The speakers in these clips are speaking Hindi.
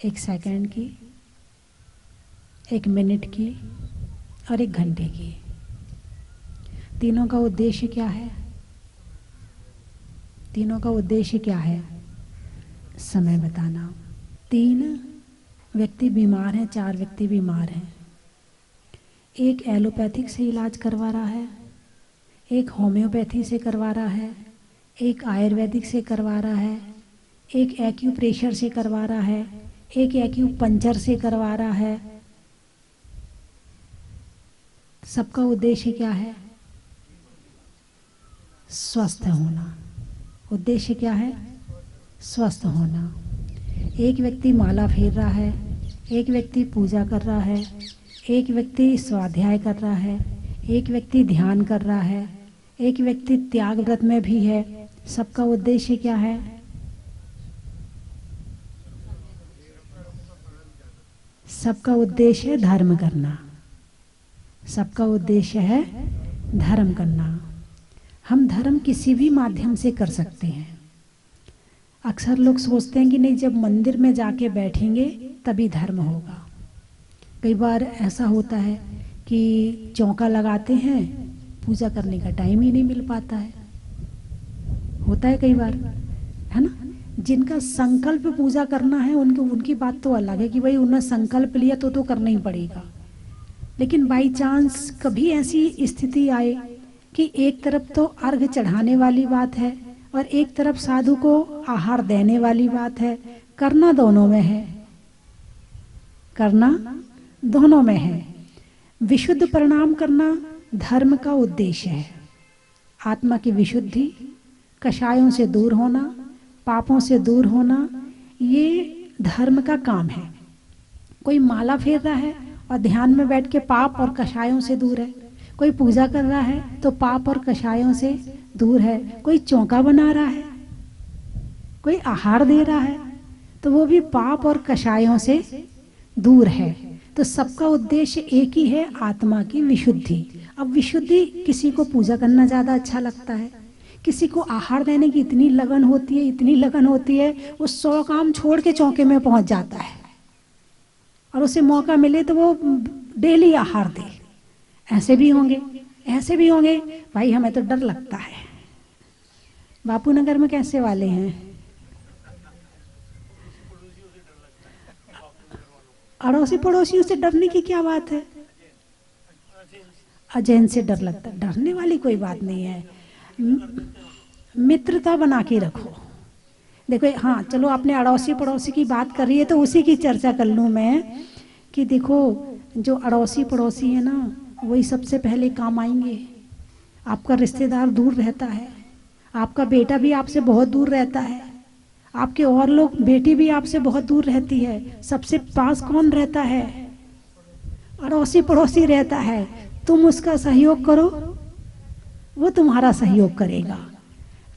1 सेकंड की, 1 मिनट की और 1 घंटे की। तीनों का उद्देश्य क्या है? तीनों का उद्देश्य क्या है? समय बताना। 3 व्यक्ति बीमार हैं, 4 व्यक्ति बीमार हैं। एक एलोपैथिक से इलाज करवा रहा है, एक होम्योपैथी से करवा रहा है, एक आयुर्वेदिक से करवा रहा है, एक एक्यूप्रेशर से करवा रहा है, एक एक्यूपंक्चर से करवा रहा है। सबका उद्देश्य क्या है? स्वस्थ होना। उद्देश्य क्या है? स्वस्थ होना। एक व्यक्ति माला फेर रहा है, एक व्यक्ति पूजा कर रहा है, एक व्यक्ति स्वाध्याय कर रहा है, एक व्यक्ति ध्यान कर रहा है, एक व्यक्ति त्याग व्रत में भी है। सबका उद्देश्य क्या है? सबका उद्देश्य है धर्म करना। सबका उद्देश्य है धर्म करना। हम धर्म किसी भी माध्यम से कर सकते हैं। अक्सर लोग सोचते हैं कि नहीं, जब मंदिर में जाके बैठेंगे तभी धर्म होगा। कई बार ऐसा होता है कि चौका लगाते हैं, पूजा करने का टाइम ही नहीं मिल पाता है। होता है कई बार, है ना। जिनका संकल्प पूजा करना है उनकी बात तो अलग है कि भाई उन्होंने संकल्प लिया तो करना ही पड़ेगा। लेकिन बाई चांस कभी ऐसी स्थिति आए कि एक तरफ तो अर्घ चढ़ाने वाली बात है और एक तरफ साधु को आहार देने वाली बात है, करना दोनों में है। करना दोनों में है। विशुद्ध परिणाम करना धर्म का उद्देश्य है। आत्मा की विशुद्धि, कषायों से दूर होना, पापों से दूर होना, ये धर्म का काम है। कोई माला फेर रहा है और ध्यान में बैठ के पाप और कषायों से दूर है। कोई पूजा कर रहा है तो पाप और कषायों से दूर है। कोई चौका बना रहा है, कोई आहार दे रहा है, तो वो भी पाप और कषायों से दूर है। तो सबका उद्देश्य एक ही है, आत्मा की विशुद्धि। अब विशुद्धि, किसी को पूजा करना ज़्यादा अच्छा लगता है, किसी को आहार देने की इतनी लगन होती है, इतनी लगन होती है, वो 100 काम छोड़ के चौके में पहुंच जाता है और उसे मौका मिले तो वो डेली आहार दे। ऐसे भी होंगे, ऐसे भी होंगे। भाई हमें तो डर लगता है। बापू नगर में कैसे वाले हैं? अड़ोसी पड़ोसियों से डरने की क्या बात है? अजैन से डर लगता है, डरने वाली कोई बात नहीं है। मित्रता बना के रखो। देखो, हाँ चलो, आपने अड़ोसी पड़ोसी की बात कर रही है तो उसी की चर्चा कर लूँ मैं कि देखो, जो अड़ोसी पड़ोसी है ना, वही सबसे पहले काम आएंगे। आपका रिश्तेदार दूर रहता है, आपका बेटा भी आपसे बहुत दूर रहता है, आपके और लोग, बेटी भी आपसे बहुत दूर रहती है। सबसे पास कौन रहता है? अड़ोसी पड़ोसी रहता है। तुम उसका सहयोग करो, वो तुम्हारा सहयोग करेगा।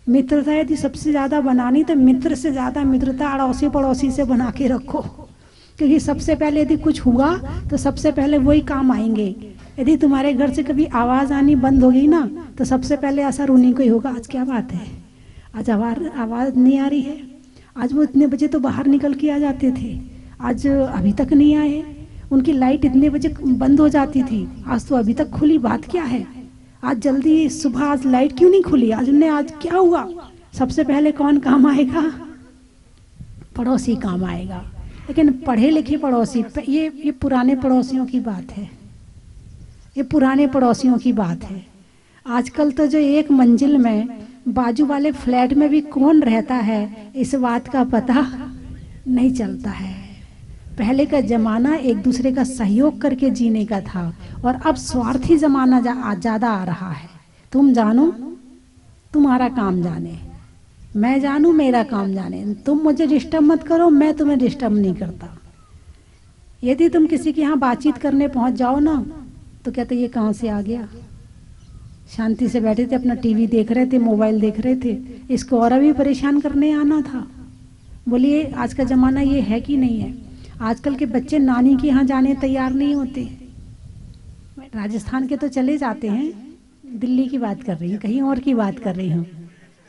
मित्रता यदि सबसे ज़्यादा बनानी तो मित्र से ज़्यादा मित्रता अड़ोसी पड़ोसी से बना के रखो, क्योंकि सबसे पहले यदि कुछ हुआ तो सबसे पहले वही काम आएंगे। यदि तुम्हारे घर से कभी आवाज़ आनी बंद होगी ना तो सबसे पहले असर उन्हीं को ही होगा। आज क्या बात है, आज आवाज़ नहीं आ रही है? आज वो इतने बजे तो बाहर निकल के आ जाते थे, आज अभी तक नहीं आए। उनकी लाइट इतने बजे बंद हो जाती थी, आज तो अभी तक खुली, बात क्या है? आज जल्दी सुबह, आज लाइट क्यों नहीं खुली? आज क्या हुआ? सबसे पहले कौन काम आएगा? पड़ोसी काम आएगा। लेकिन पढ़े लिखे पड़ोसी, ये पुराने पड़ोसियों की बात है, ये पुराने पड़ोसियों की बात है। आजकल तो जो एक मंजिल में बाजू वाले फ्लैट में भी कौन रहता है, इस बात का पता नहीं चलता है। पहले का जमाना एक दूसरे का सहयोग करके जीने का था और अब स्वार्थी जमाना ज़्यादा आ रहा है। तुम जानो, तुम्हारा काम जाने, मैं जानूं, मेरा काम जाने। तुम मुझे डिस्टर्ब मत करो, मैं तुम्हें डिस्टर्ब नहीं करता। यदि तुम किसी के यहाँ बातचीत करने पहुँच जाओ ना तो कहते ये कहाँ से आ गया? शांति से बैठे थे, अपना टीवी देख रहे थे, मोबाइल देख रहे थे, इसको और अभी परेशान करने आना था। बोलिए, आज का ज़माना ये है कि नहीं है? आजकल के बच्चे नानी के यहाँ जाने तैयार नहीं होते। राजस्थान के तो चले जाते हैं, दिल्ली की बात कर रही हूँ, कहीं और की बात कर रही हूँ।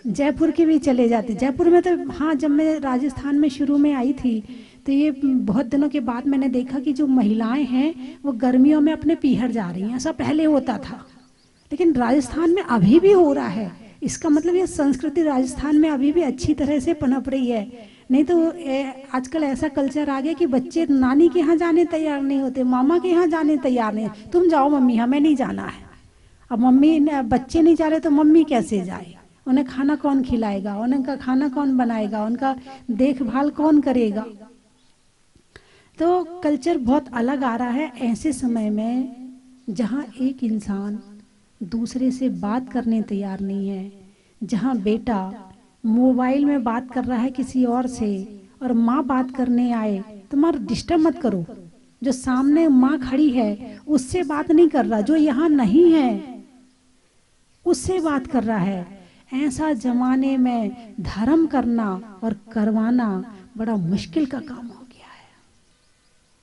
जयपुर के भी चले जाते। जयपुर में तो हाँ, जब मैं राजस्थान में शुरू में आई थी तो ये बहुत दिनों के बाद मैंने देखा कि जो महिलाएं हैं वो गर्मियों में अपने पीहर जा रही हैं। ऐसा पहले होता था, लेकिन राजस्थान में अभी भी हो रहा है। इसका मतलब ये संस्कृति राजस्थान में अभी भी अच्छी तरह से पनप रही है। नहीं तो आजकल ऐसा कल्चर आ गया कि बच्चे नानी के यहाँ जाने तैयार नहीं होते, मामा के यहाँ जाने तैयार नहीं, तुम जाओ मम्मी, हमें नहीं जाना है। अब मम्मी बच्चे नहीं जा रहे तो मम्मी कैसे जाए? उन्हें खाना कौन खिलाएगा, उनका खाना कौन बनाएगा, उनका देखभाल कौन करेगा? तो कल्चर बहुत अलग आ रहा है ऐसे समय में जहाँ एक इंसान दूसरे से बात करने तैयार नहीं है, जहाँ बेटा मोबाइल में बात कर रहा है किसी और से और माँ बात करने आए तो माँ डिस्टर्ब मत करो। जो सामने माँ खड़ी है उससे बात नहीं कर रहा, जो यहाँ नहीं है उससे बात कर रहा है। ऐसा जमाने में धर्म करना और करवाना बड़ा मुश्किल का काम हो गया है,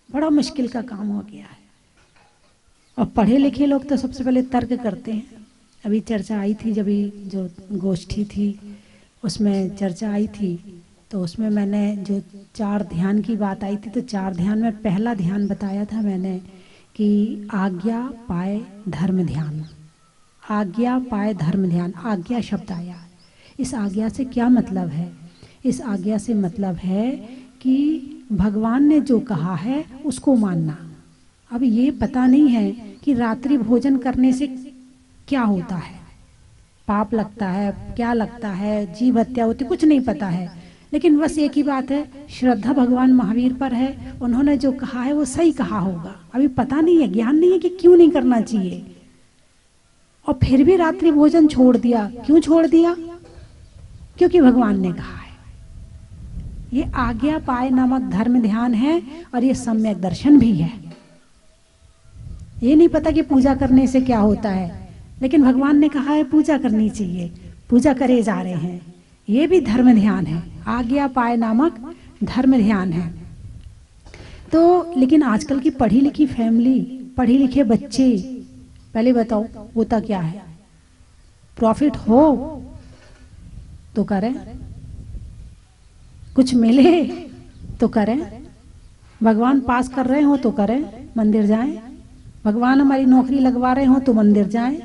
बड़ा मुश्किल का काम हो गया है। और पढ़े लिखे लोग तो सबसे पहले तर्क करते हैं। अभी चर्चा आई थी, जब जो गोष्ठी थी उसमें चर्चा आई थी, तो उसमें मैंने जो 4 ध्यान की बात आई थी, तो 4 ध्यान में पहला ध्यान बताया था मैंने कि आज्ञा पाए धर्म ध्यान। आज्ञा पाए धर्म ध्यान, आज्ञा शब्द आया। इस आज्ञा से क्या मतलब है? इस आज्ञा से मतलब है कि भगवान ने जो कहा है उसको मानना। अब ये पता नहीं है कि रात्रि भोजन करने से क्या होता है, पाप लगता है, क्या लगता है, जीव हत्या होती, कुछ नहीं पता है। लेकिन बस एक ही बात है, श्रद्धा भगवान महावीर पर है, उन्होंने जो कहा है वो सही कहा होगा। अभी पता नहीं है, ज्ञान नहीं है कि क्यों नहीं करना चाहिए। और फिर भी रात्रि भोजन छोड़ दिया। क्यों छोड़ दिया? क्योंकि भगवान ने कहा है। ये आज्ञा पाए नामक धर्म ध्यान है और ये सम्यक दर्शन भी है। ये नहीं पता कि पूजा करने से क्या होता है, लेकिन भगवान ने कहा है पूजा करनी चाहिए, पूजा करे जा रहे हैं। ये भी धर्म ध्यान है, आज्ञा पाए नामक धर्म ध्यान है। तो लेकिन आजकल की पढ़ी लिखी फैमिली, पढ़े लिखे बच्चे, पहले बताओ होता क्या है? प्रॉफिट हो तो करें, कुछ मिले तो करें, भगवान पास कर रहे हो तो करें, मंदिर जाएं, भगवान हमारी नौकरी लगवा रहे हो तो मंदिर जाएं।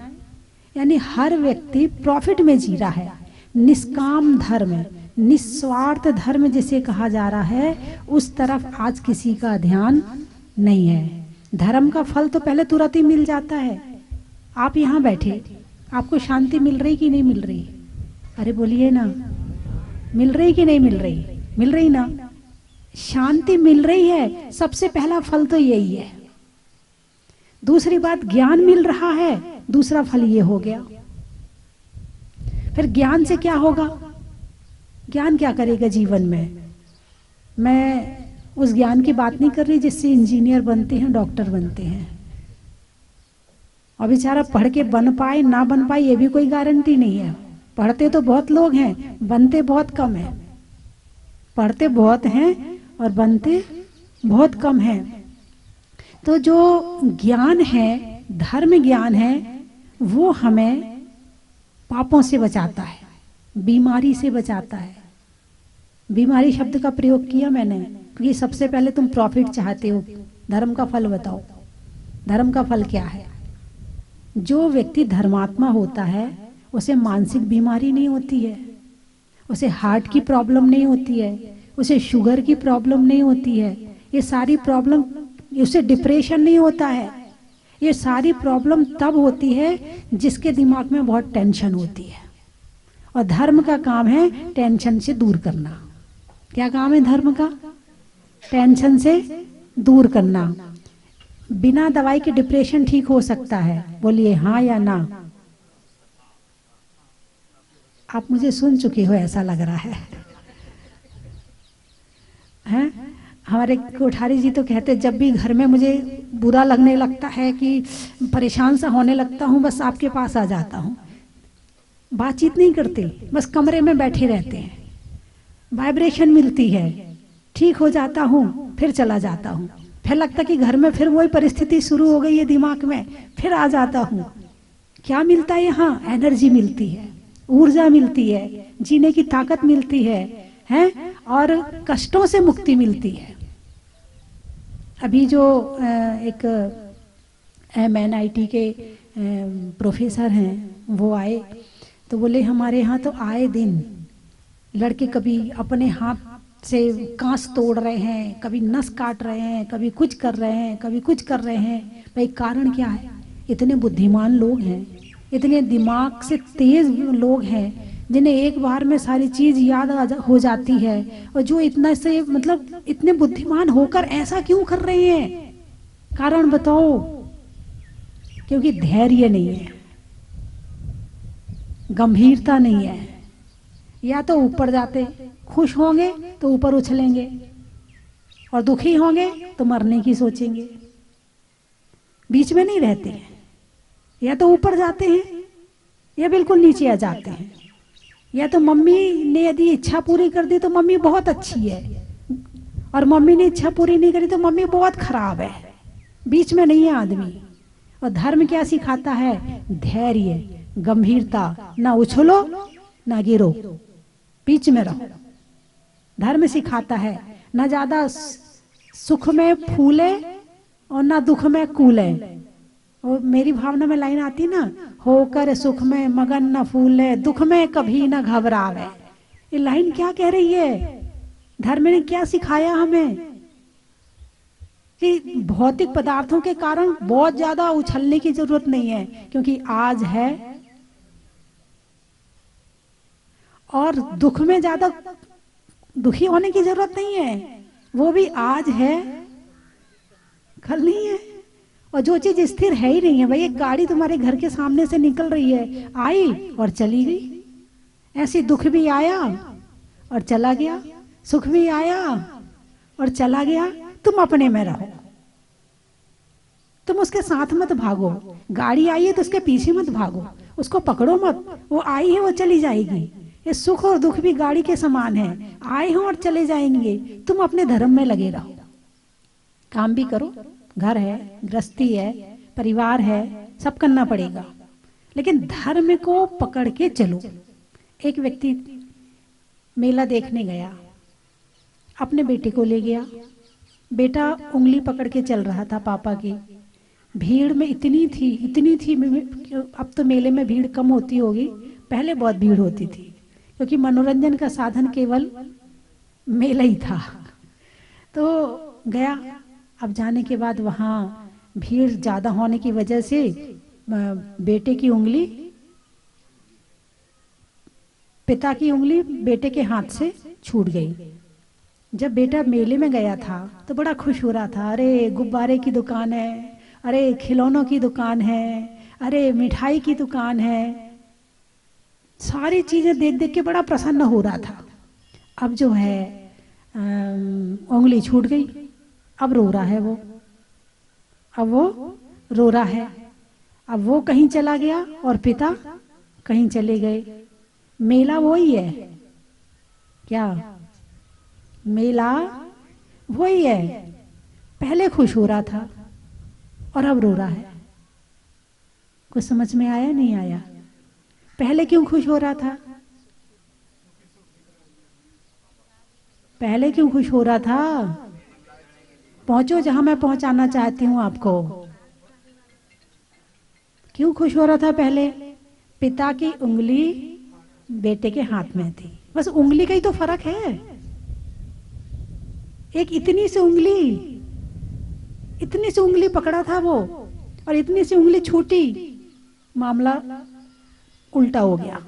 यानी हर व्यक्ति प्रॉफिट में जी रहा है। निष्काम धर्म, निस्वार्थ धर्म जिसे कहा जा रहा है, उस तरफ आज किसी का ध्यान नहीं है। धर्म का फल तो पहले तुरंत ही मिल जाता है। आप यहाँ बैठे, आपको शांति मिल रही कि नहीं मिल रही? अरे बोलिए ना, मिल रही कि नहीं मिल रही? मिल रही ना, शांति मिल रही है। सबसे पहला फल तो यही है। दूसरी बात, ज्ञान मिल रहा है, दूसरा फल ये हो गया। फिर ज्ञान से क्या होगा? ज्ञान क्या करेगा जीवन में? मैं उस ज्ञान की बात नहीं कर रही जिससे इंजीनियर बनते हैं, डॉक्टर बनते हैं। और बेचारा पढ़ के बन पाए ना बन पाए ये भी कोई गारंटी नहीं है। पढ़ते तो बहुत लोग हैं, बनते बहुत कम है। पढ़ते बहुत हैं और बनते बहुत कम हैं। तो जो ज्ञान है, धर्म ज्ञान है, वो हमें पापों से बचाता है, बीमारी से बचाता है। बीमारी शब्द का प्रयोग किया मैंने क्योंकि सबसे पहले तुम प्रॉफिट चाहते हो। धर्म का फल बताओ, धर्म का फल क्या है? जो व्यक्ति धर्मात्मा होता है उसे मानसिक बीमारी नहीं होती है, उसे हार्ट की प्रॉब्लम नहीं होती है, उसे शुगर की प्रॉब्लम नहीं होती है। ये सारी प्रॉब्लम, उसे डिप्रेशन नहीं होता है। ये सारी प्रॉब्लम तब होती है जिसके दिमाग में बहुत टेंशन होती है। और धर्म का काम है टेंशन से दूर करना। क्या काम है धर्म का? टेंशन से दूर करना। बिना दवाई के डिप्रेशन ठीक हो सकता है? बोलिए हाँ या ना। आप मुझे सुन चुके हो ऐसा लग रहा है, हैं? हमारे कोठारी जी तो कहते जब भी घर में मुझे बुरा लगने लगता है कि परेशान सा होने लगता हूँ, बस आपके पास आ जाता हूँ। बातचीत नहीं करते, बस कमरे में बैठे रहते हैं। वाइब्रेशन मिलती है, ठीक हो जाता हूँ, फिर चला जाता हूँ। फिर लगता कि घर में फिर वही परिस्थिति शुरू हो गई है दिमाग में, फिर आ जाता हूँ। क्या मिलता है यहाँ? एनर्जी मिलती है, ऊर्जा मिलती है, जीने की ताकत मिलती है, हैं? और कष्टों से मुक्ति मिलती है। अभी जो एक MNIT के प्रोफेसर हैं वो आए, तो बोले हमारे यहाँ तो आए दिन लड़के कभी अपने हाथ से कांच तोड़ रहे हैं, कभी नस काट रहे हैं, कभी कुछ कर रहे हैं, कभी कुछ कर रहे हैं। भाई कारण क्या है? इतने बुद्धिमान लोग हैं, इतने दिमाग से तेज लोग हैं जिन्हें एक बार में सारी चीज याद हो जाती है, और जो इतना से मतलब इतने बुद्धिमान होकर ऐसा क्यों कर रहे हैं? कारण बताओ। क्योंकि धैर्य नहीं है, गंभीरता नहीं है। या तो ऊपर जाते, खुश होंगे तो ऊपर उछलेंगे, और दुखी होंगे तो मरने की सोचेंगे, बीच में नहीं रहते हैं। या तो ऊपर जाते हैं या बिल्कुल नीचे आ जाते हैं। या तो मम्मी ने यदि इच्छा पूरी कर दी तो मम्मी बहुत अच्छी है, और मम्मी ने इच्छा पूरी नहीं करी तो मम्मी बहुत खराब है। बीच में नहीं है आदमी। और धर्म क्या सिखाता है? धैर्य, गंभीरता, ना उछलो ना गिरो, बीच में रहो। धर्म सिखाता है ना ज्यादा सुख में फूले और ना दुख में कूले। और मेरी भावना में लाइन आती ना, होकर सुख में मगन न फूले, दुख में कभी न घबरावे। ये लाइन क्या कह रही है? धर्म ने क्या सिखाया हमें? कि भौतिक पदार्थों के कारण बहुत ज्यादा उछलने की जरूरत नहीं है, क्योंकि आज है। और दुख में ज्यादा दुखी होने की जरूरत नहीं है, वो भी आज है, कल नहीं है। और जो चीज स्थिर है ही नहीं है, भाई एक गाड़ी तुम्हारे घर के सामने से निकल रही है, आई और चली गई। ऐसे दुख भी आया और चला गया, सुख भी आया और चला गया। तुम अपने में रहो, तुम उसके साथ मत भागो। गाड़ी आई है तो उसके पीछे मत भागो, उसको पकड़ो मत। वो आई है, वो चली जाएगी। ये सुख और दुख भी गाड़ी के समान है, आए हो और चले जाएंगे। तुम अपने धर्म में लगे रहो, काम भी करो, घर है, गृहस्थी है, परिवार है, सब करना पड़ेगा, लेकिन धर्म को पकड़ के चलो। एक व्यक्ति मेला देखने गया, अपने बेटे को ले गया। बेटा उंगली पकड़ के चल रहा था पापा की। भीड़ में इतनी थी। अब तो मेले में भीड़ कम होती होगी, पहले बहुत भीड़ होती थी, क्योंकि मनोरंजन का साधन केवल मेला ही था। तो गया। अब जाने के बाद वहाँ भीड़ ज्यादा होने की वजह से बेटे की उंगली, पिता की उंगली बेटे के हाथ से छूट गई। जब बेटा मेले में गया था तो बड़ा खुश हो रहा था। अरे गुब्बारे की दुकान है, अरे खिलौनों की दुकान है, अरे मिठाई की दुकान है, सारी चीजें देख देख के बड़ा प्रसन्न हो रहा था। अब जो है उंगली छूट गई, अब रो रहा है वो। अब वो रो रहा है। अब वो कहीं चला गया और पिता कहीं चले गए। मेला वही है क्या? मेला वही है। पहले खुश हो रहा था और अब रो रहा है। कुछ समझ में आया नहीं आया? पहले क्यों खुश हो रहा था? पहले क्यों खुश हो रहा था? पहुंचो जहां मैं पहुंचाना चाहती हूं आपको। क्यों खुश हो रहा था पहले? पिता की उंगली बेटे के हाथ में थी। बस उंगली का ही तो फर्क है। एक इतनी सी उंगली पकड़ा था वो, और इतनी सी उंगली छूटी, मामला उल्टा हो गया।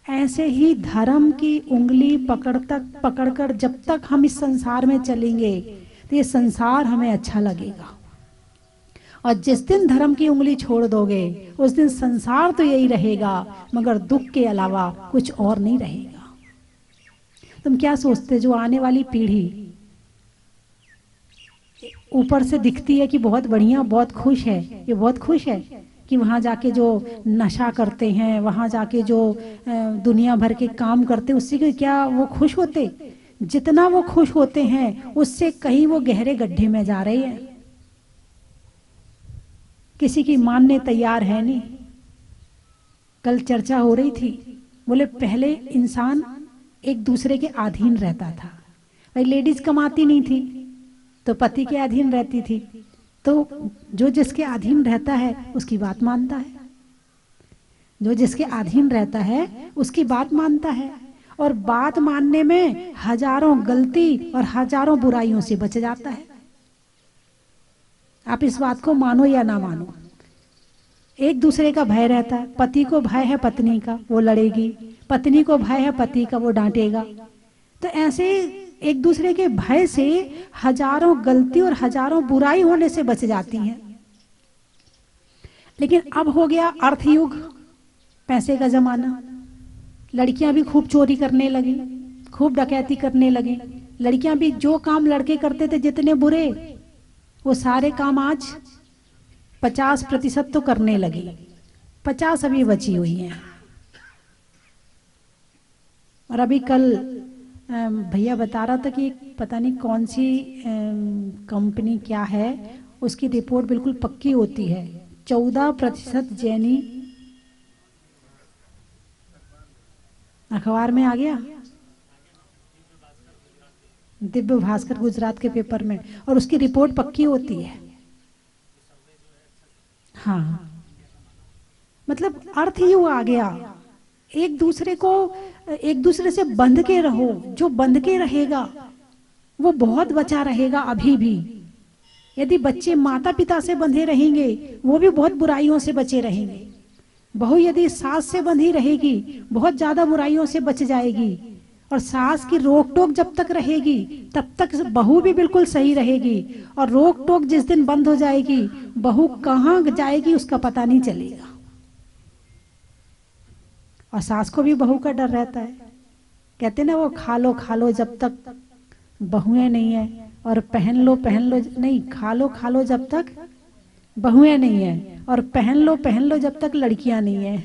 ऐसे ही धर्म की उंगली पकड़कर जब तक हम इस संसार में चलेंगे तो ये संसार हमें अच्छा लगेगा, और जिस दिन धर्म की उंगली छोड़ दोगे उस दिन संसार तो यही रहेगा, मगर दुख के अलावा कुछ और नहीं रहेगा। तुम क्या सोचते, जो आने वाली पीढ़ी ऊपर से दिखती है कि बहुत बढ़िया, बहुत खुश है, ये बहुत खुश है कि वहां जाके जो नशा करते हैं, वहां जाके जो दुनिया भर के काम करते, उससे क्या वो खुश होते? जितना वो खुश होते हैं उससे कहीं वो गहरे गड्ढे में जा रहे हैं। किसी की मानने तैयार है नहीं। कल चर्चा हो रही थी, बोले पहले इंसान एक दूसरे के अधीन रहता था। भाई लेडीज कमाती नहीं थी, तो पति के अधीन रहती थी। तो जो जिसके अधीन रहता है उसकी बात मानता है, जो जिसके अधीन रहता है उसकी बात मानता है, और बात मानने में हजारों गलती और हजारों बुराइयों से बच जाता है। आप इस बात को मानो या ना मानो, एक दूसरे का भय रहता है। पति को भय है पत्नी का, वो लड़ेगी, पत्नी को भय है पति का, वो डांटेगा। तो ऐसे एक दूसरे के भय से हजारों गलती और हजारों बुराई होने से बच जाती हैं। लेकिन अब हो गया अर्थयुग, पैसे का जमाना। लड़कियां भी खूब चोरी करने लगी, खूब डकैती करने लगी। लड़कियां भी जो काम लड़के करते थे जितने बुरे, वो सारे काम आज 50% तो करने लगी, 50 अभी बची हुई हैं। और अभी कल भैया बता रहा था कि पता नहीं कौन सी कंपनी क्या है, उसकी रिपोर्ट बिल्कुल पक्की होती है। 14% जैनी, अखबार में आ गया, दिव्य भास्कर गुजरात के पेपर में, और उसकी रिपोर्ट पक्की होती है। हाँ, मतलब अर्थ युग आ गया। एक दूसरे से बंध के रहो। जो बंध के रहेगा वो बहुत बचा रहेगा। अभी भी यदि बच्चे माता पिता से बंधे रहेंगे वो भी बहुत बुराइयों से बचे रहेंगे। बहू यदि सास से बंधी रहेगी बहुत ज्यादा बुराइयों से बच जाएगी। और सास की रोक टोक जब तक रहेगी तब तक बहू भी बिल्कुल सही रहेगी। और रोक टोक जिस दिन बंद हो जाएगी, बहू कहाँ जाएगी उसका पता नहीं चलेगा। और सास को भी बहू का डर रहता है। कहते ना वो खा लो जब तक बहुएं नहीं है, और पहन लो नहीं, खा लो जब तक बहुएं नहीं है, और पहन लो जब तक लड़कियां नहीं है।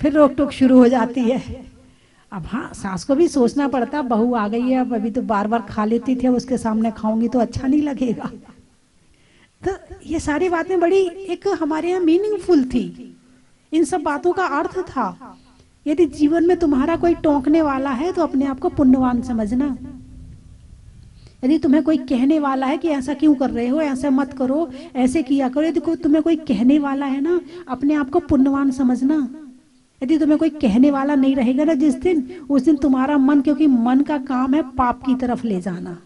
फिर रोक टोक शुरू हो जाती है। अब हाँ, सास को भी सोचना पड़ता, बहू आ गई है, अब अभी तो बार बार खा लेती थी, अब उसके सामने खाऊंगी तो अच्छा नहीं लगेगा। तो ये सारी बातें बड़ी एक हमारे यहाँ मीनिंगफुल थी। इन सब बातों का अर्थ था। यदि जीवन में तुम्हारा कोई टोकने वाला है तो अपने आप को पुण्यवान समझना। यदि तुम्हें कोई कहने वाला है कि ऐसा क्यों कर रहे हो, ऐसा मत करो, ऐसे किया करो, यदि तुम्हें कोई कहने वाला है ना, अपने आप को पुण्यवान समझना। यदि तुम्हें कोई कहने वाला नहीं रहेगा ना जिस दिन, उस दिन तुम्हारा मन, क्योंकि मन का काम है पाप की तरफ ले जाना।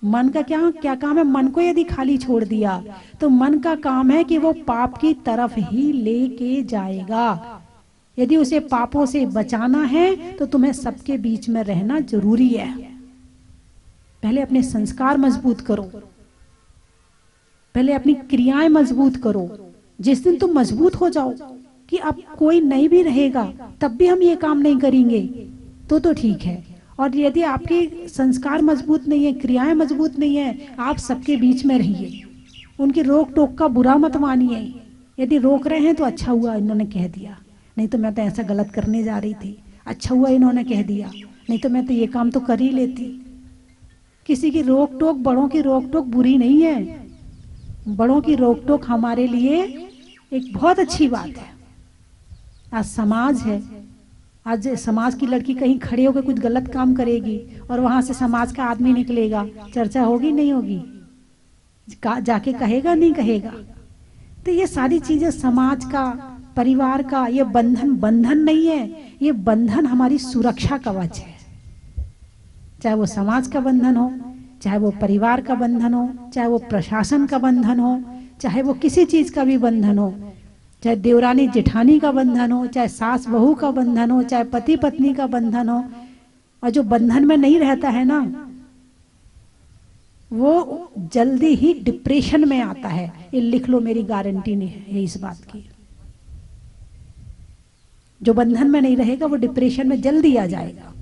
मन का क्या काम है? मन को यदि खाली छोड़ दिया तो मन का काम है कि वो पाप की तरफ ही लेके जाएगा। यदि उसे पापों से बचाना है तो तुम्हें सबके बीच में रहना जरूरी है। पहले अपने संस्कार मजबूत करो, पहले अपनी क्रियाएं मजबूत करो। जिस दिन तुम मजबूत हो जाओ कि अब कोई नहीं भी रहेगा तब भी हम ये काम नहीं करेंगे तो ठीक है। और यदि आपके संस्कार मजबूत नहीं है, क्रियाएं मजबूत नहीं है, आप सबके बीच में रहिए। उनकी रोक टोक का बुरा मत मानिए। यदि रोक रहे हैं तो अच्छा हुआ इन्होंने कह दिया, नहीं तो मैं तो ऐसा गलत करने जा रही थी, अच्छा हुआ इन्होंने कह दिया, नहीं तो मैं तो ये काम तो कर ही लेती। किसी की रोक टोक, बड़ों की रोक टोक बुरी नहीं है। बड़ों की रोक टोक हमारे लिए एक बहुत अच्छी बात है। आज समाज है, आज समाज की लड़की कहीं खड़े होकर कुछ गलत काम करेगी और वहां से समाज का आदमी निकलेगा, चर्चा होगी नहीं होगी? जाके कहेगा नहीं कहेगा? तो ये सारी चीजें समाज का, परिवार का, ये बंधन नहीं है, ये बंधन हमारी सुरक्षा कवच है। चाहे वो समाज का बंधन हो, चाहे वो परिवार का बंधन हो, चाहे वो प्रशासन का बंधन हो, चाहे वो किसी चीज का भी बंधन हो, चाहे देवरानी जेठानी का बंधन हो, चाहे सास बहू का बंधन हो, चाहे पति पत्नी का बंधन हो। और जो बंधन में नहीं रहता है ना, वो जल्दी ही डिप्रेशन में आता है। ये लिख लो, मेरी गारंटी नहीं है इस बात की। जो बंधन में नहीं रहेगा वो डिप्रेशन में जल्दी आ जाएगा।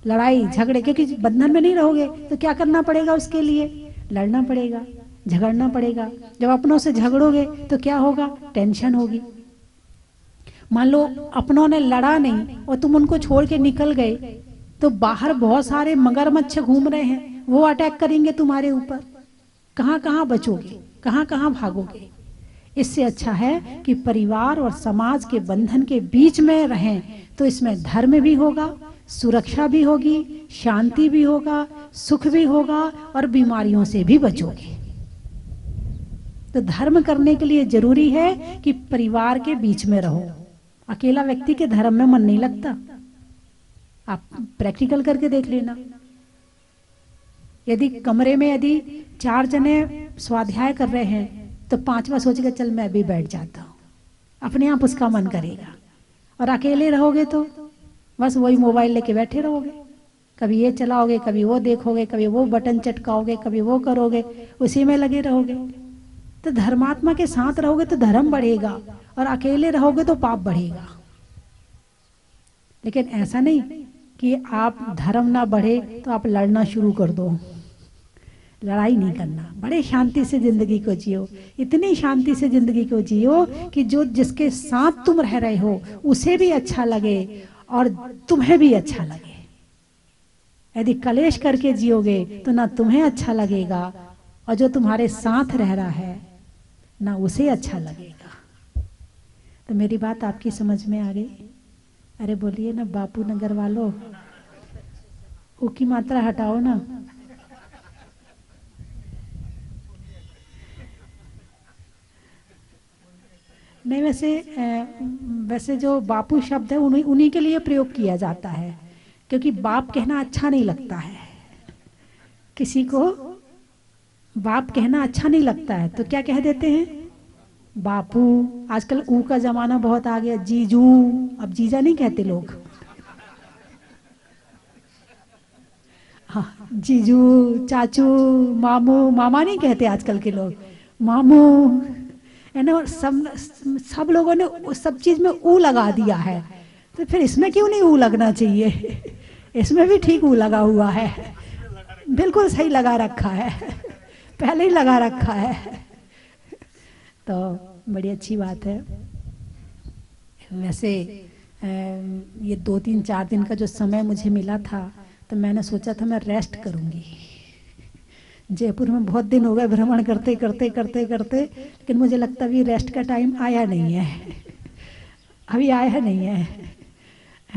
लड़ाई झगड़े, क्योंकि बंधन में नहीं रहोगे तो क्या करना पड़ेगा? उसके लिए लड़ना पड़ेगा, झगड़ना पड़ेगा। जब अपनों से झगड़ोगे तो क्या होगा? टेंशन होगी। मान लो अपनों ने लड़ा नहीं और तुम उनको छोड़ के निकल गए, तो बाहर बहुत सारे मगरमच्छ घूम रहे हैं, वो अटैक करेंगे तुम्हारे ऊपर। कहाँ कहाँ बचोगे, कहाँ कहाँ भागोगे? इससे अच्छा है कि परिवार और समाज के बंधन के बीच में रहें, तो इसमें धर्म भी होगा, सुरक्षा भी होगी, शांति भी होगा, सुख भी होगा और बीमारियों से भी बचोगे। तो धर्म करने के लिए जरूरी है कि परिवार के बीच में रहो। अकेला व्यक्ति के धर्म में मन नहीं लगता। आप प्रैक्टिकल करके देख लेना। यदि कमरे में यदि 4 जने स्वाध्याय कर रहे हैं तो 5वां सोचेगा चल मैं भी बैठ जाता हूं, अपने आप उसका मन करेगा। और अकेले रहोगे तो बस वही मोबाइल लेके बैठे रहोगे, कभी ये चलाओगे, कभी वो देखोगे, कभी वो बटन चटकाओगे, कभी वो करोगे, उसी में लगे रहोगे। तो धर्मात्मा के साथ रहोगे तो धर्म बढ़ेगा, और अकेले रहोगे तो पाप बढ़ेगा। लेकिन ऐसा नहीं कि आप धर्म ना बढ़े तो आप लड़ना शुरू कर दो। लड़ाई नहीं करना, बड़े शांति से जिंदगी को जियो। इतनी शांति से जिंदगी को जियो कि जो जिसके साथ तुम रह रहे हो उसे भी अच्छा लगे और तुम्हें भी अच्छा लगे। यदि कलेश करके जियोगे तो ना तुम्हें अच्छा लगेगा और जो तुम्हारे साथ रह रहा है ना उसे अच्छा लगेगा। तो मेरी बात आपकी समझ में आ गई? अरे बोलिए ना बापू नगर वालों, ऊ की मात्रा हटाओ ना। नहीं, वैसे जो बापू शब्द है उन्हीं के लिए प्रयोग किया जाता है, क्योंकि बाप कहना अच्छा नहीं लगता है। किसी को बाप कहना अच्छा नहीं लगता है तो क्या कह देते हैं? बापू। आजकल ऊ का जमाना बहुत आ गया, जीजू। अब जीजा नहीं कहते लोग, हाँ, जीजू, चाचू, मामू। मामा नहीं कहते आजकल के लोग, मामू है ना। सब लोगों ने उस सब चीज में ऊ लगा दिया है, तो फिर इसमें क्यों नहीं ऊ लगना चाहिए? इसमें भी ठीक ऊ लगा हुआ है, बिल्कुल सही लगा रखा है, पहले ही लगा रखा है। तो बड़ी अच्छी बात है। वैसे ये 2-3-4 दिन का जो समय मुझे मिला था तो मैंने सोचा था मैं रेस्ट करूंगी। जयपुर में बहुत दिन हो गए भ्रमण करते करते करते करते, लेकिन मुझे लगता है अभी रेस्ट का टाइम आया नहीं है, अभी आया नहीं है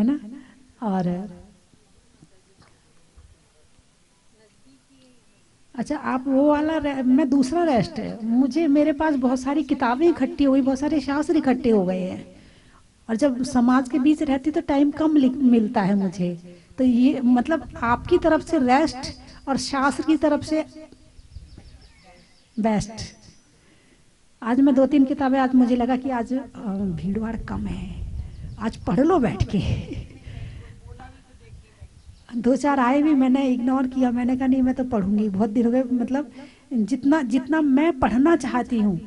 ना। और अच्छा, आप वो वाला मैं दूसरा रेस्ट है। मुझे मेरे पास बहुत सारी किताबें इकट्ठी हो गई, बहुत सारे शास्त्र इकट्ठे हो गए हैं, और जब समाज के बीच रहती तो टाइम कम मिलता है मुझे। तो ये मतलब आपकी तरफ से रेस्ट और शास्त्र की तरफ से बेस्ट। आज मैं 2-3 किताबें, आज मुझे लगा कि आज भीड़ भाड़ कम है, आज पढ़ लो बैठ के। 2-4 आए भी, मैंने इग्नोर किया। मैंने कहा नहीं मैं तो पढ़ूंगी, बहुत दिन हो गए। मतलब जितना मैं पढ़ना चाहती हूँ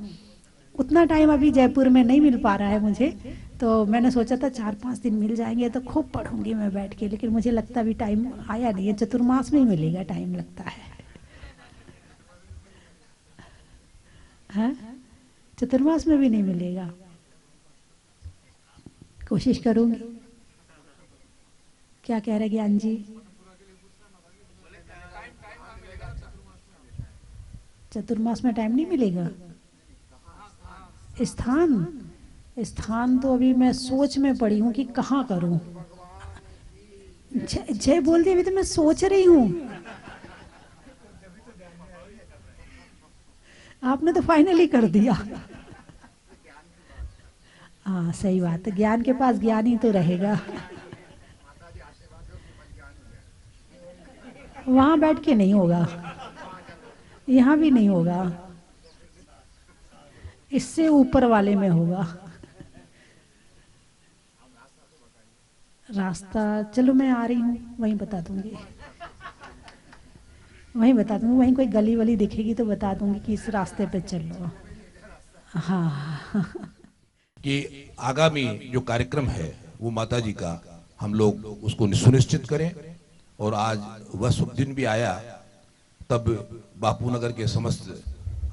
उतना टाइम अभी जयपुर में नहीं मिल पा रहा है मुझे। तो मैंने सोचा था 4-5 दिन मिल जाएंगे तो खूब पढ़ूंगी मैं बैठ के, लेकिन मुझे लगता अभी टाइम आया नहीं है। चतुर्मास में ही मिलेगा टाइम लगता है। हाँ, चतुर्मास में भी नहीं मिलेगा। कोशिश करूंगी। क्या कह रहे ज्ञान जी? चतुर्मास में टाइम नहीं मिलेगा? स्थान तो अभी मैं सोच में पड़ी हूँ कि कहाँ करूँ। जय बोल दिया, अभी तो मैं सोच रही हूँ। आपने तो फाइनली कर दिया। हाँ सही बात है, ज्ञान के पास ज्ञान ही तो रहेगा। वहां बैठ के नहीं होगा, यहाँ भी नहीं होगा, इससे ऊपर वाले में होगा। रास्ता चलो मैं आ रही हूँ, वहीं बता दूंगी, वहीं बता दूंगी। वहीं कोई गली वली दिखेगी तो बता दूंगी कि इस रास्ते पे चलो। हाँ कि आगामी जो कार्यक्रम है वो माता जी का हम लोग उसको सुनिश्चित करें। और आज वह शुभ दिन भी आया, तब बापू नगर के समस्त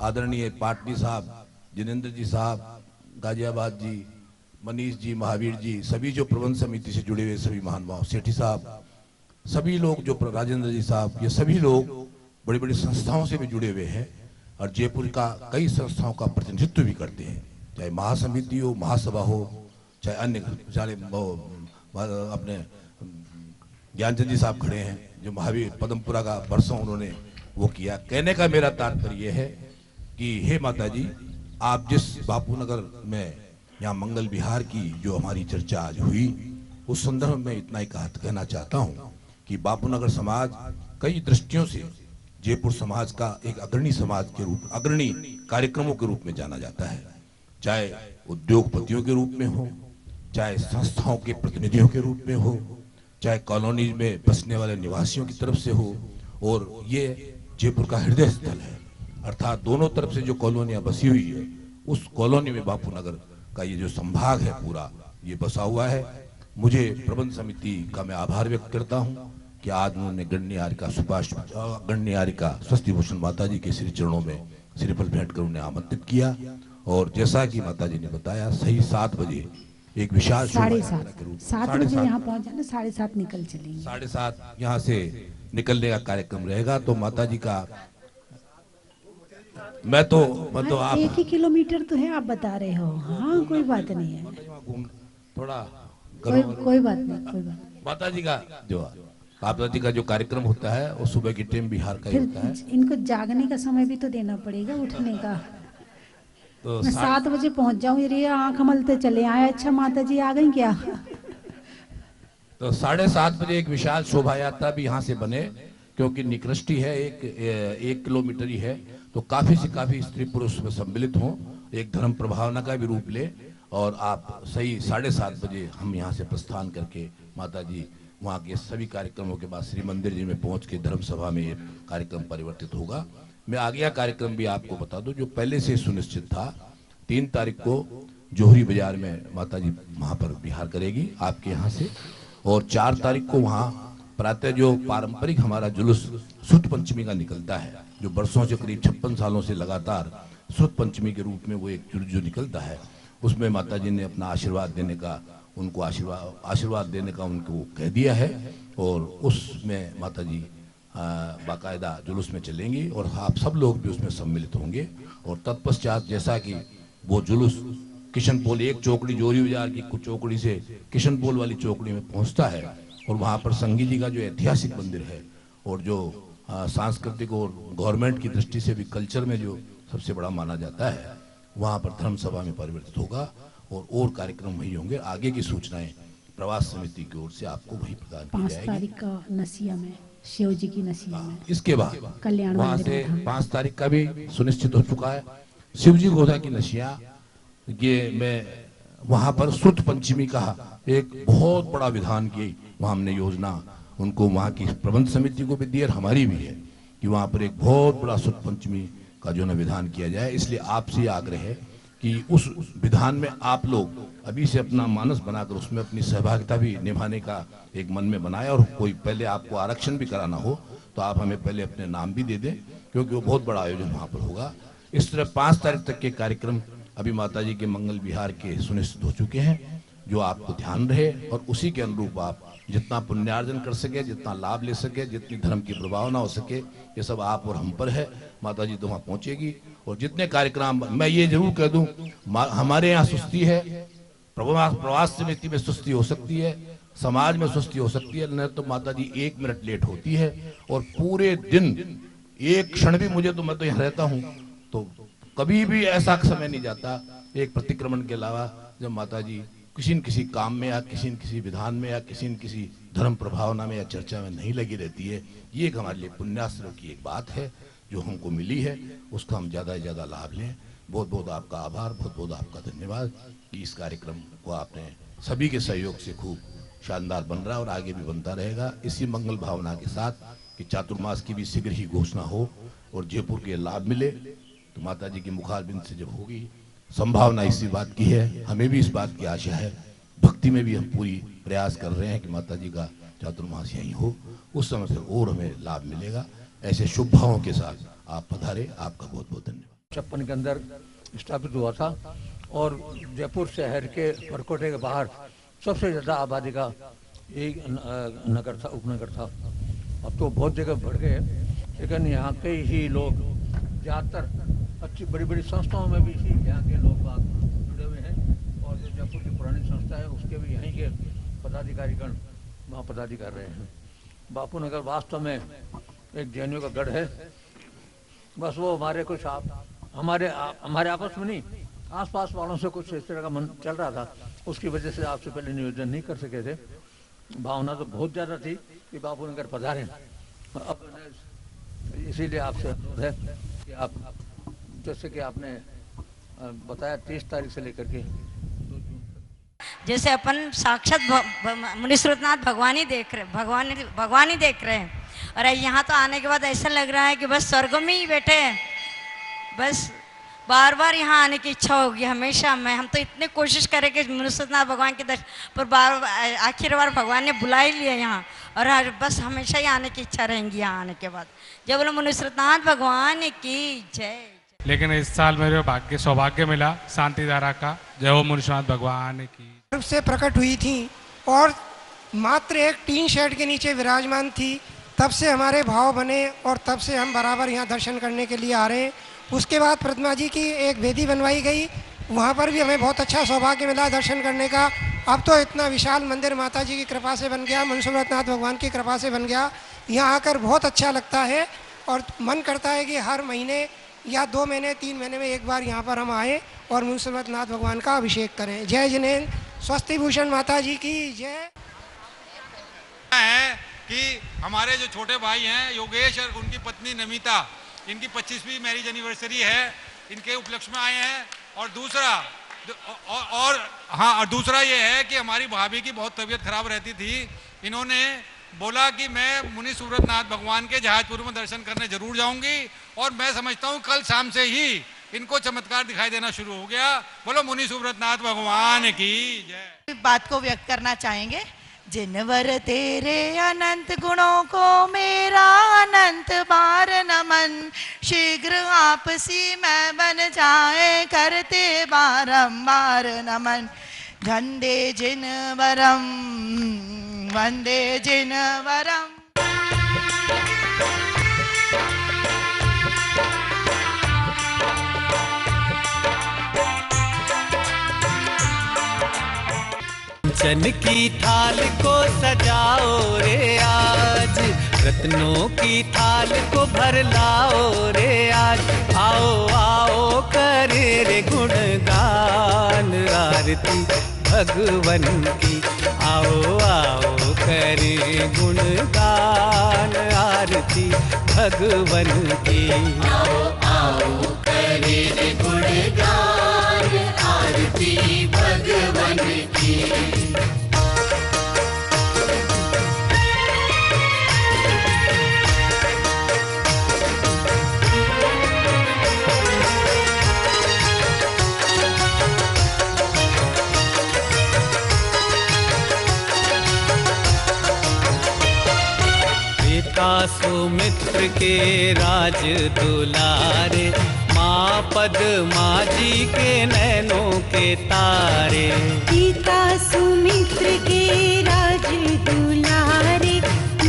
आदरणीय पाटनी साहब, जिनेंद्र जी साहब, गाजियाबाद जी, मनीष जी, महावीर जी, सभी जो प्रबंध समिति से जुड़े हुए सभी महानुभाव, सेठी साहब, सभी लोग जो राजेंद्र जी साहब, ये सभी लोग बड़ी बड़ी संस्थाओं से भी जुड़े हुए हैं और जयपुर का कई संस्थाओं का प्रतिनिधित्व भी करते हैं, चाहे महासमिति हो, महासभा हो, चाहे अन्य, चाहे अपने ज्ञानचंद जी साहब खड़े हैं, जो महावीर पदमपुरा का बरसों उन्होंने वो किया। कहने का मेरा तात्पर्य है कि हे माता जी, आप जिस बापू नगर में यहाँ मंगल विहार की जो हमारी चर्चा आज हुई, उस संदर्भ में इतना ही कहना चाहता हूँ कि बापू नगर समाज कई दृष्टियों से जयपुर समाज का एक अग्रणी समाज के रूप, अग्रणी कार्यक्रमों के रूप में जाना जाता है। चाहे उद्योगपतियों के रूप में हो, चाहे संस्थाओं के प्रतिनिधियों के रूप में हो, चाहे कॉलोनी में बसने वाले निवासियों की तरफ से हो, और ये जयपुर का हृदय स्थल है, अर्थात दोनों तरफ से जो कॉलोनियां बसी हुई है, उस कॉलोनी में बापू नगर का ये जो संभाग है पूरा ये बसा हुआ है। मुझे प्रबंध समिति का मैं आभार व्यक्त करता हूँ कि आज उन्होंने गण्ययारिका स्वस्ति भूषण माता जी के श्री चरणों में श्रीफल भेंट कर उन्हें आमंत्रित किया। और जैसा कि माता जी ने बताया, सही 7 बजे एक विशाल 7:30 बजे यहाँ पहुँच जाना, 7:30 निकल चलेंगे, 7:30 यहाँ से निकलने का कार्यक्रम रहेगा। तो माता जी का मैं तो आप 1 किलोमीटर तो है, आप बता रहे हो। हाँ, कोई बात नहीं है, थोड़ा कोई बात नहीं। माता जी का जो कार्यक्रम होता है वो सुबह की टाइम बिहार का ही होता है। इनको जागने का समय भी तो देना पड़ेगा, उठने का। तो मैं 7 बजे पहुंच जाऊँ, ये आंख मलते चले आए। अच्छा माता जी आ गई क्या? तो 7:30 बजे एक विशाल शोभा यात्रा भी यहाँ से बने, क्योंकि निकृष्टि है, 1 किलोमीटर ही है, तो काफी से काफी स्त्री पुरुष में सम्मिलित हों, एक धर्म प्रभावना का भी रूप ले। और आप सही 7:30 बजे हम यहाँ से प्रस्थान करके माता जी वहाँ के सभी कार्यक्रमों के बाद श्री मंदिर जी में पहुँच के धर्म सभा में ये कार्यक्रम परिवर्तित होगा। मैं आगे कार्यक्रम भी आपको बता दूं जो पहले से सुनिश्चित था। 3 तारीख को जोहरी बाजार में माता जी वहाँ पर विहार करेगी आपके यहाँ से, और 4 तारीख को वहाँ प्रातः जो पारंपरिक हमारा जुलूस सुत पंचमी का निकलता है, जो बरसों से करीब 56 सालों से लगातार सुत पंचमी के रूप में वो एक जुलूस जो निकलता है, उसमें माता जी ने अपना आशीर्वाद देने का, उनको आशीर्वाद देने का उनको कह दिया है। और उसमें माता जी बाकायदा जुलूस में चलेंगी और आप सब लोग भी उसमें सम्मिलित होंगे। और तत्पश्चात जैसा कि वो जुलूस किशनपोल, एक चौकड़ी जोहरी बाजार की कुछ चौकड़ी से किशनपोल वाली चौकड़ी में पहुंचता है, और वहाँ पर संगी जी का जो ऐतिहासिक मंदिर है और जो सांस्कृतिक और गवर्नमेंट की दृष्टि से भी कल्चर में जो सबसे बड़ा माना जाता है, वहाँ पर धर्म सभा में परिवर्तित होगा और कार्यक्रम वही होंगे। आगे की सूचनाएं प्रवास समिति की ओर से आपको वही प्रदान की जाएगी। 5 तारीख का नसिया में, शिव जी की नसिया में। इसके बाद कल्याण वहाँ से 5 तारीख का भी सुनिश्चित हो चुका है शिव जी गोधा की नसिया। ये मैं वहाँ पर सुत पंचमी का एक बहुत बड़ा विधान की वहाँ हमने योजना उनको वहाँ की प्रबंध समिति को भी दी और हमारी भी है कि वहाँ पर एक बहुत बड़ा सुत पंचमी का जो है विधान किया जाए। इसलिए आपसे आग्रह है कि उस विधान में आप लोग अभी से अपना मानस बनाकर उसमें अपनी सहभागिता भी निभाने का एक मन में बनाए, और कोई पहले आपको आरक्षण भी कराना हो तो आप हमें पहले अपने नाम भी दे दें, क्योंकि वो बहुत बड़ा आयोजन वहाँ पर होगा। इस तरह 5 तारीख तक के कार्यक्रम अभी माता जी के मंगल विहार के सुनिश्चित हो चुके हैं, जो आपको ध्यान रहे और उसी के अनुरूप आप जितना पुण्यार्जन कर सके, जितना लाभ ले सके, जितनी धर्म की प्रभावना हो सके, ये सब आप और हम पर है। माता जी तो वहाँ पहुँचेगी और जितने कार्यक्रम, मैं ये जरूर कह दूं, हमारे यहाँ सुस्ती है, प्रवास समिति में सुस्ती हो सकती है, समाज में सुस्ती हो सकती है, न तो माता जी 1 मिनट लेट होती है और पूरे दिन एक क्षण भी मुझे तो, मैं तो यहाँ रहता हूँ तो कभी भी ऐसा समय नहीं जाता एक प्रतिक्रमण के अलावा जब माता जी किसी न किसी काम में या किसी न किसी विधान में या किसी न किसी धर्म प्रभावना में या चर्चा में नहीं लगी रहती है। ये एक हमारे लिए पुण्यास्त्र की एक बात है जो हमको मिली है, उसका हम ज़्यादा से ज़्यादा लाभ लें। बहुत बहुत आपका आभार, बहुत बहुत आपका धन्यवाद कि इस कार्यक्रम को आपने सभी के सहयोग से खूब शानदार बन रहा है और आगे भी बनता रहेगा। इसी मंगल भावना के साथ कि चातुर्मास की भी शीघ्र ही घोषणा हो और जयपुर के लाभ मिले, तो माता जी की मुखारबिंद से जब होगी, संभावना इसी बात की है, हमें भी इस बात की आशा है, भक्ति में भी हम पूरी प्रयास कर रहे हैं कि माता जी का चातुर्मास यहीं हो, उस समय से और हमें लाभ मिलेगा। ऐसे शुभ भावों के साथ आप पधारे, आपका बहुत बहुत धन्यवाद। 56 के अंदर स्थापित हुआ था और जयपुर शहर के परकोटे के बाहर सबसे ज़्यादा आबादी का एक नगर था, उपनगर था। अब तो बहुत जगह बढ़ गए, लेकिन यहाँ के ही लोग ज़्यादातर अच्छी बड़ी बड़ी संस्थाओं में भी यहाँ के लोग बाग जुड़े हुए हैं, और जो जयपुर की पुरानी संस्था है उसके भी यहीं के पदाधिकारीगण वहाँ पदाधिकारी कर रहे हैं। बापू नगर वास्तव में एक जैनियों का गढ़ है। बस वो हमारे कुछ हमारे आपस में नहीं, आसपास वालों से कुछ इस तरह का मन चल रहा था, उसकी वजह से आपसे पहले निवेदन नहीं कर सके थे। भावना तो बहुत ज़्यादा थी कि बापू नगर पधारें। अब इसीलिए आपसे अनुरोध है कि आप, जैसे कि आपने बताया 30 तारीख से लेकर के 2 जून तक, जैसे अपन साक्षात मुनीश्वरनाथ भगवान देख रहे हैं। और यहाँ तो आने के बाद ऐसा लग रहा है कि बस स्वर्ग में ही बैठे हैं। बस बार बार यहाँ आने की इच्छा होगी हमेशा। हम तो इतने कोशिश करें कि मुनीश्वरनाथ भगवान के दर्शन, पर आखिर बार भगवान ने बुला ही लिया यहाँ, और बस हमेशा ही आने की इच्छा रहेंगी यहाँ आने के बाद। जब बोलो मुनीश्वरनाथ भगवान की जय। लेकिन इस साल मेरे सौभाग्य मिला शांति धारा का। जय हो मुनीश्वरनाथ भगवान की। रूप से प्रकट हुई थी और मात्र एक टीन शेड के नीचे विराजमान थी, तब से हमारे भाव बने और तब से हम बराबर यहाँ दर्शन करने के लिए आ रहे हैं। उसके बाद प्रतिमा जी की एक वेदी बनवाई गई, वहाँ पर भी हमें बहुत अच्छा सौभाग्य मिला दर्शन करने का। अब तो इतना विशाल मंदिर माता जी की कृपा से बन गया, मुनीश्वरनाथ भगवान की कृपा से बन गया। यहाँ आकर बहुत अच्छा लगता है और मन करता है कि हर महीने या 2 महीने 3 महीने में एक बार यहाँ पर हम आएँ और मुनीश्वरनाथ भगवान का अभिषेक करें। जय जिनेन्द्र, स्वस्ति भूषण माता जी की जय। है कि हमारे जो छोटे भाई हैं योगेश और उनकी पत्नी नमिता, इनकी 25वीं मैरिज एनिवर्सरी है, इनके उपलक्ष्य में आए हैं। और दूसरा ये है कि हमारी भाभी की बहुत तबीयत खराब रहती थी, इन्होंने बोला कि मैं मुनीश्वरनाथ भगवान के जहाजपुर में दर्शन करने जरूर जाऊंगी, और मैं समझता हूँ कल शाम से ही इनको चमत्कार दिखाई देना शुरू हो गया। बोलो मुनीश्वरनाथ भगवान की जय। बात को व्यक्त करना चाहेंगे। जिनवर तेरे अनंत गुणों को मेरा अनंत बार नमन, शीघ्र आपसी मैं बन जाए करते बारंबार नमन। वंदे जिनवरम वंदे जिनवरम। कंचन की थाल को सजाओ रे आज, रत्नों की थाल को भर लाओ रे आज। आओ आओ करे रे गुणगान आरती भगवन की। आओ आओ करे गुणगान आरती भगवन की। आओ आओ करे रे गुणगान आरती भगवन की। सुमित्र के राज दुलारे, माँ पद्मा जी के नैनों के तारे। पिता सुमित्र के राज दुलारे,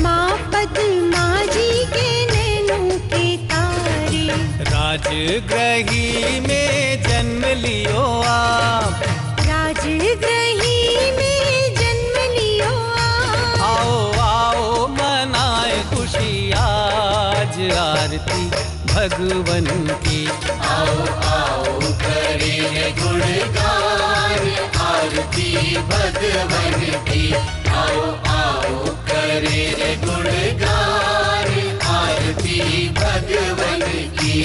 माँ पद्मा जी के नैनों के तारे। राजगृही में जन्म लियो आप, राजगृही में जन्म लियो आप। आओ आओ मनाए खुशी आज आरती भगवन की। आओ आओ करे गुणगान आरती भगवन की। आओ आओ करे गुणगान आरती भगवन की।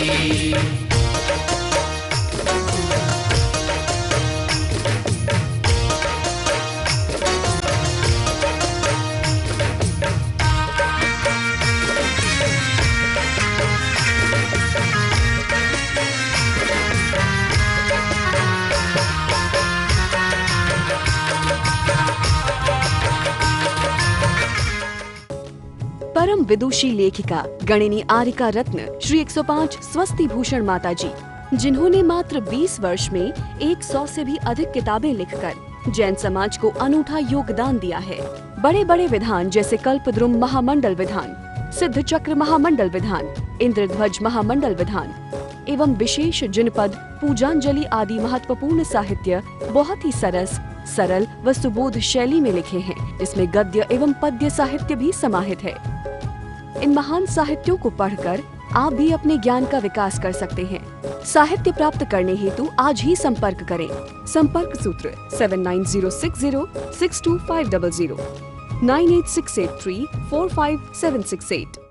परम विदुषी लेखिका गणिनी आरिका रत्न श्री 105 स्वस्ति भूषण माता जी, जिन्होंने मात्र 20 वर्ष में 100 से भी अधिक किताबें लिखकर जैन समाज को अनूठा योगदान दिया है। बड़े बड़े विधान जैसे कल्पद्रुम महामंडल विधान, सिद्ध चक्र महामंडल विधान, इंद्रध्वज महामंडल विधान एवं विशेष जिनपद पूजांजलि आदि महत्वपूर्ण साहित्य बहुत ही सरस, सरल व सुबोध शैली में लिखे हैं, जिसमें गद्य एवं पद्य साहित्य भी समाहित है। इन महान साहित्यों को पढ़कर आप भी अपने ज्ञान का विकास कर सकते हैं। साहित्य प्राप्त करने हेतु आज ही संपर्क करें। संपर्क सूत्र 7906062500 98683456768।